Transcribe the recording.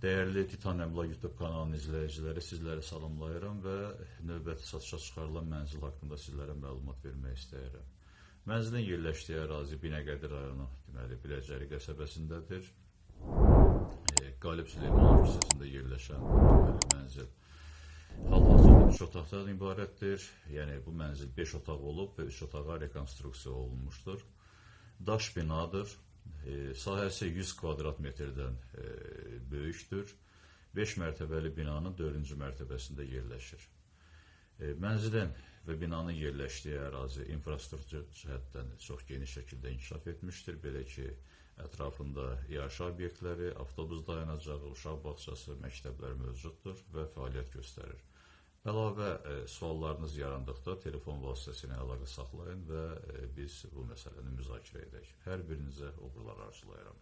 Dəyərli Titan Əmlak YouTube kanalının izləyiciləri, sizləri salamlayıram və növbəti satışa çıxarılan mənzil haqqında sizlərə məlumat vermək istəyirəm. Mənzilin yerləşdiyi ərazi Binəqədi rayonu, deməli, Biləcəri qəsəbəsindədir. Qalib Süleymanov hissəsində yerləşən mənzil hal-hazırda 3 otaqdan ibarətdir. Yəni, bu mənzil 5 otaq olub və 3 otağa rekonstruksiya olunmuşdur. Daş binadır. Sahəsi 100 kvadrat metrdən böyükdür. 5 mərtəbəli binanın 4-cü mərtəbəsində yerləşir. Mənzilin və binanın yerləşdiyi ərazi infrastruktur cəhətdən çox geniş şəkildə inkişaf etmişdir. Belə ki, ətrafında yaşayış obyektləri, avtobus dayanacağı, uşaq bağçası, məktəblər mövcuddur və fəaliyyət göstərir. Əlavə suallarınız yarandıqda telefon vasitəsilə əlaqə saxlayın və biz bu məsələni müzakirə edək. Hər birinizə uğurlar arzulayıram.